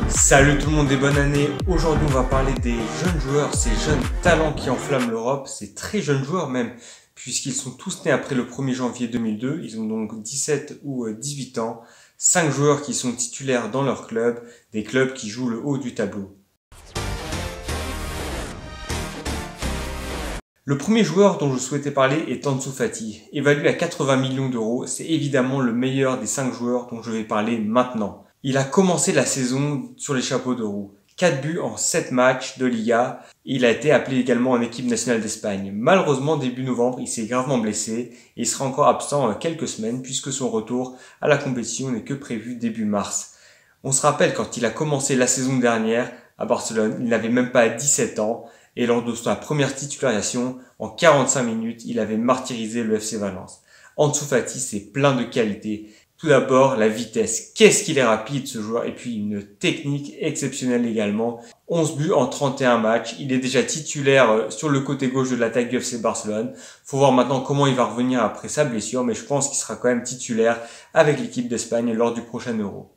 Salut tout le monde et bonne année. Aujourd'hui on va parler des jeunes joueurs, ces jeunes talents qui enflamment l'Europe, ces très jeunes joueurs même, puisqu'ils sont tous nés après le 1er janvier 2002, ils ont donc 17 ou 18 ans, 5 joueurs qui sont titulaires dans leur club, des clubs qui jouent le haut du tableau. Le premier joueur dont je souhaitais parler est Ansu Fati. Évalué à 80 millions d'euros, c'est évidemment le meilleur des 5 joueurs dont je vais parler maintenant. Il a commencé la saison sur les chapeaux de roue. 4 buts en 7 matchs de Liga. Il a été appelé également en équipe nationale d'Espagne. Malheureusement, début novembre, il s'est gravement blessé et il sera encore absent quelques semaines puisque son retour à la compétition n'est que prévu début mars. On se rappelle quand il a commencé la saison dernière à Barcelone, il n'avait même pas 17 ans et lors de sa première titularisation, en 45 minutes, il avait martyrisé le FC Valence. Ansu Fati, c'est plein de qualités. Tout d'abord, la vitesse. Qu'est-ce qu'il est rapide ce joueur, et puis une technique exceptionnelle également. 11 buts en 31 matchs. Il est déjà titulaire sur le côté gauche de l'attaque du FC Barcelone. Faut voir maintenant comment il va revenir après sa blessure, mais je pense qu'il sera quand même titulaire avec l'équipe d'Espagne lors du prochain Euro.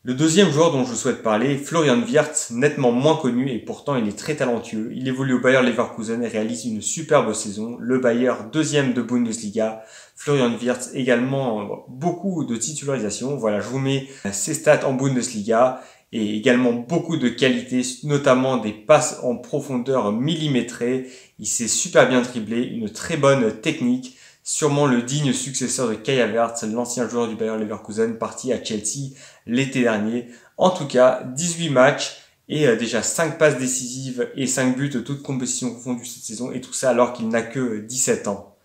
Le deuxième joueur dont je souhaite parler est Florian Wirtz, nettement moins connu et pourtant il est très talentueux. Il évolue au Bayer Leverkusen et réalise une superbe saison. Le Bayer, deuxième de Bundesliga. Florian Wirtz également beaucoup de titularisation. Voilà, je vous mets ses stats en Bundesliga et également beaucoup de qualités, notamment des passes en profondeur millimétrées. Il s'est super bien driblé, une très bonne technique. Sûrement le digne successeur de Kai Havertz, l'ancien joueur du Bayer Leverkusen, parti à Chelsea l'été dernier. En tout cas, 18 matchs et déjà 5 passes décisives et 5 buts, toutes compétitions confondues cette saison, et tout ça alors qu'il n'a que 17 ans.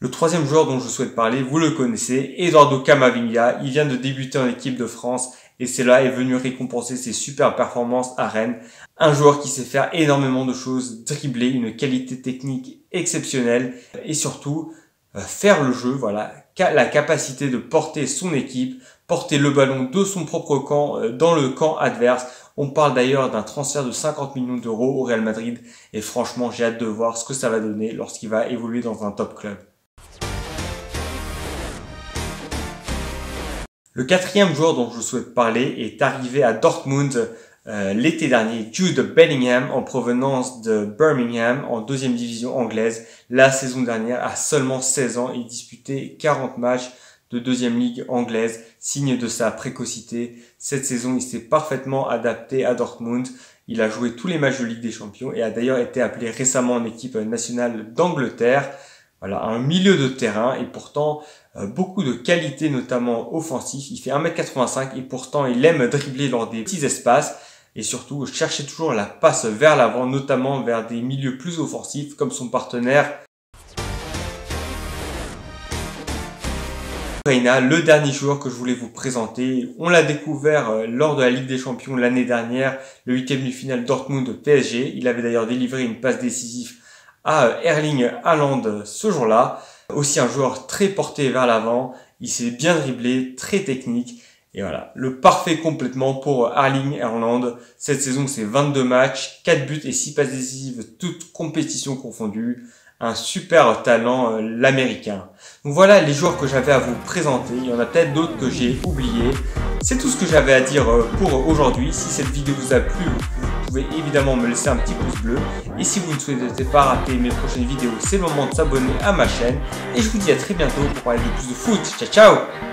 Le troisième joueur dont je souhaite parler, vous le connaissez, Eduardo Camavinga. Il vient de débuter en équipe de France et cela est venu récompenser ses super performances à Rennes. Un joueur qui sait faire énormément de choses, dribbler, une qualité technique exceptionnelle et surtout faire le jeu, voilà, la capacité de porter son équipe, porter le ballon de son propre camp dans le camp adverse. On parle d'ailleurs d'un transfert de 50 millions d'euros au Real Madrid et franchement j'ai hâte de voir ce que ça va donner lorsqu'il va évoluer dans un top club. Le quatrième joueur dont je souhaite parler est arrivé à Dortmund l'été dernier, Jude Bellingham, en provenance de Birmingham en deuxième division anglaise. La saison dernière, à seulement 16 ans, il disputait 40 matchs de deuxième ligue anglaise, signe de sa précocité. Cette saison, il s'est parfaitement adapté à Dortmund. Il a joué tous les matchs de Ligue des Champions et a d'ailleurs été appelé récemment en équipe nationale d'Angleterre. Voilà, un milieu de terrain et pourtant beaucoup de qualités, notamment offensives. Il fait 1m85 et pourtant il aime dribbler dans des petits espaces et surtout chercher toujours la passe vers l'avant, notamment vers des milieux plus offensifs comme son partenaire Reina, le dernier joueur que je voulais vous présenter. On l'a découvert lors de la Ligue des Champions l'année dernière, le 8e de finale Dortmund-PSG. Il avait d'ailleurs délivré une passe décisive à Erling Haaland ce jour-là. Aussi un joueur très porté vers l'avant, il s'est bien driblé, très technique. Et voilà, le parfait complètement pour Erling Haaland. Cette saison, c'est 22 matchs, 4 buts et 6 passes décisives, toutes compétitions confondues. Un super talent, l'américain. Donc voilà les joueurs que j'avais à vous présenter. Il y en a peut-être d'autres que j'ai oubliés. C'est tout ce que j'avais à dire pour aujourd'hui. Si cette vidéo vous a plu, vous pouvez évidemment me laisser un petit pouce bleu. Et si vous ne souhaitez pas rater mes prochaines vidéos, c'est le moment de s'abonner à ma chaîne. Et je vous dis à très bientôt pour parler de plus de foot. Ciao, ciao!